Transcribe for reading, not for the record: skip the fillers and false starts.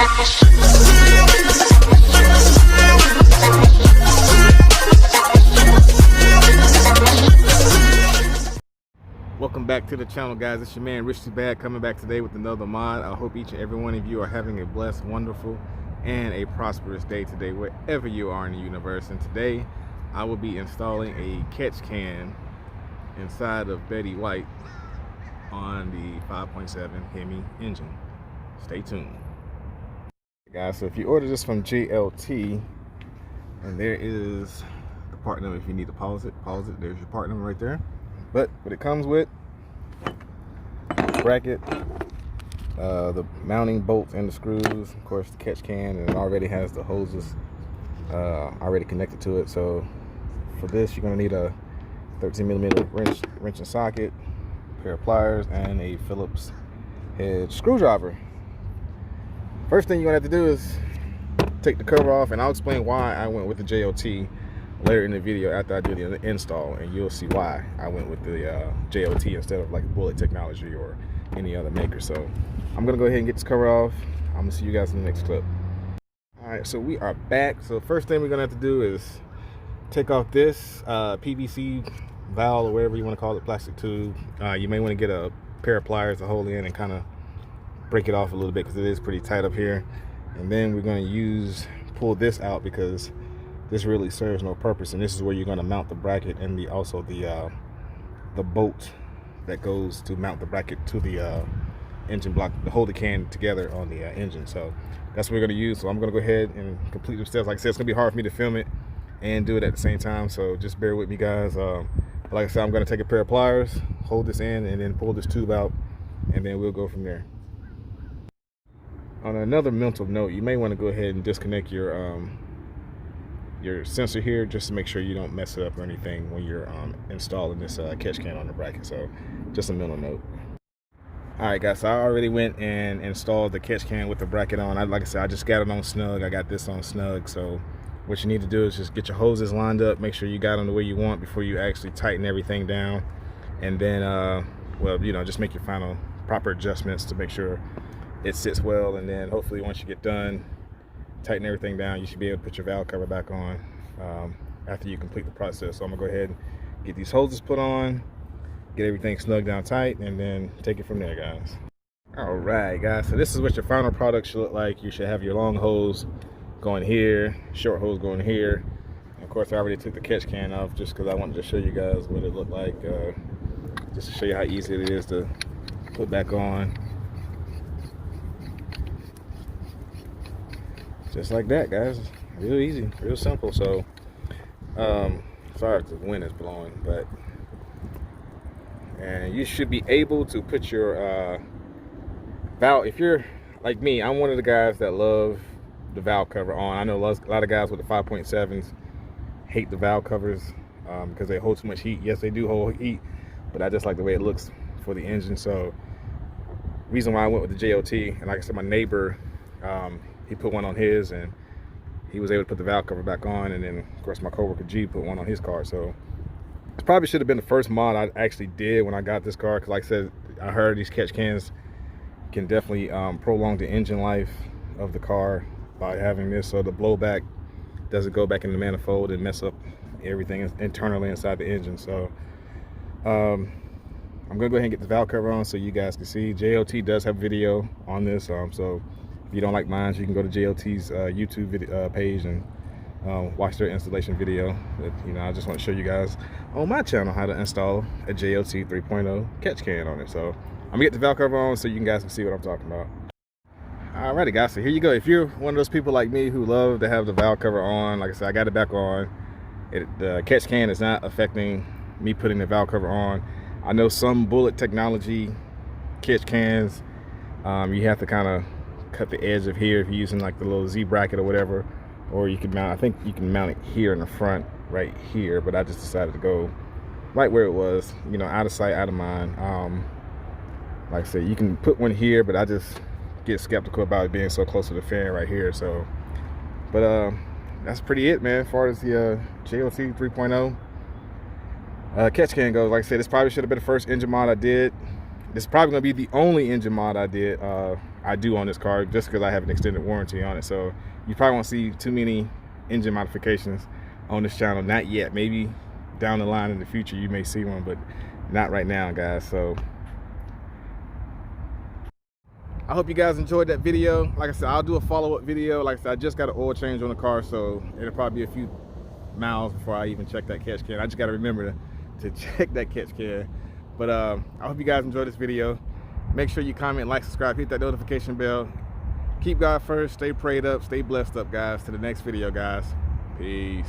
Welcome back to the channel, guys. It's your man Rich Too Bad coming back today with another mod. I hope each and every one of you are having a blessed, wonderful, and a prosperous day today, wherever you are in the universe. And today I will be installing a catch can inside of Betty White on the 5.7 Hemi engine. Stay tuned, guys. So if you order this from Jlt, and there is the part number. If you need to pause it, there's your part number right there. But what it comes with, bracket, the mounting bolts and the screws, of course the catch can, and it already has the hoses already connected to it. So for this, you're going to need a 13mm wrench and socket, a pair of pliers, and a Phillips head screwdriver. First thing you're going to have to do is take the cover off, and I'll explain why I went with the Jlt later in the video after I do the install, and you'll see why I went with the Jlt instead of like Bullet Technology or any other maker. So I'm gonna go ahead and get this cover off. I'm gonna see you guys in the next clip. All right, so we are back. So first thing we're gonna have to do is take off this PVC valve, or whatever you want to call it, plastic tube. You may want to get a pair of pliers to hold in and kind of break it off a little bit, because it is pretty tight up here. And then we're going to pull this out, because this really serves no purpose, and this is where you're going to mount the bracket and also the bolt that goes to mount the bracket to the engine block to hold the can together on the engine. So that's what we're going to use. So I'm going to go ahead and complete the steps. Like I said, it's going to be hard for me to film it and do it at the same time, so just bear with me, guys. Like I said, I'm going to take a pair of pliers, hold this in, and then pull this tube out, and then we'll go from there. On another mental note, you may want to go ahead and disconnect your sensor here, just to make sure you don't mess it up or anything when you're installing this catch can on the bracket. So just a mental note. All right, guys, so I already went and installed the catch can with the bracket on. Like I said, I just got it on snug. I got this on snug. So what you need to do is just get your hoses lined up, make sure you got them the way you want before you actually tighten everything down, and then well, you know, just make your final proper adjustments to make sure it sits well. And then hopefully once you get done, tighten everything down, you should be able to put your valve cover back on after you complete the process. So I'm gonna go ahead and get these hoses put on, get everything snugged down tight, and then take it from there, guys. All right, guys, so this is what your final product should look like. You should have your long hose going here, short hose going here. And of course, I already took the catch can off just because I wanted to show you guys what it looked like, just to show you how easy it is to put back on. Just like that, guys. Real easy, real simple. So sorry if the wind is blowing, but and you should be able to put your valve, if you're like me, I'm one of the guys that love the valve cover on. I know a lot of guys with the 5.7s hate the valve covers because they hold too much heat. Yes, they do hold heat, but I just like the way it looks for the engine. So reason why I went with the Jlt, and like I said, my neighbor, he put one on his, and he was able to put the valve cover back on. And then of course my coworker G put one on his car. So it probably should have been the first mod I actually did when I got this car, because like I said, I heard these catch cans can definitely prolong the engine life of the car by having this, so the blowback doesn't go back in the manifold and mess up everything internally inside the engine. So I'm gonna go ahead and get the valve cover on so you guys can see. Jlt does have video on this, so if you don't like mine, you can go to Jlt's YouTube video, page and watch their installation video. But, you know, I just want to show you guys on my channel how to install a Jlt 3.0 catch can on it. So I'm gonna get the valve cover on so you guys can see what I'm talking about. Alrighty, guys, so here you go. If you're one of those people like me who love to have the valve cover on, like I said, I got it back on. The catch can is not affecting me putting the valve cover on. I know some Bullet Technology catch cans, you have to kind of cut the edge of here if you're using like the little Z bracket or whatever, or you can mount, I think you can mount it here in the front right here, but I just decided to go right where it was, you know, out of sight, out of mind. Like I said, you can put one here, but I just get skeptical about it being so close to the fan right here. So but that's pretty it, man, as far as the Jlt 3.0 catch can goes. Like I said, this probably should have been the first engine mod I did. This is probably gonna be the only engine mod I did I do on this car, just because I have an extended warranty on it. So you probably won't see too many engine modifications on this channel, not yet. Maybe down the line in the future you may see one, but not right now, guys. So I hope you guys enjoyed that video. Like I said, I'll do a follow-up video. Like I said, I just got an oil change on the car, so it'll probably be a few miles before I even check that catch can. I just got to remember to check that catch can. But I hope you guys enjoyed this video. Make sure you comment, like, subscribe, hit that notification bell. Keep God first, stay prayed up, stay blessed up, guys. To the next video, guys. Peace.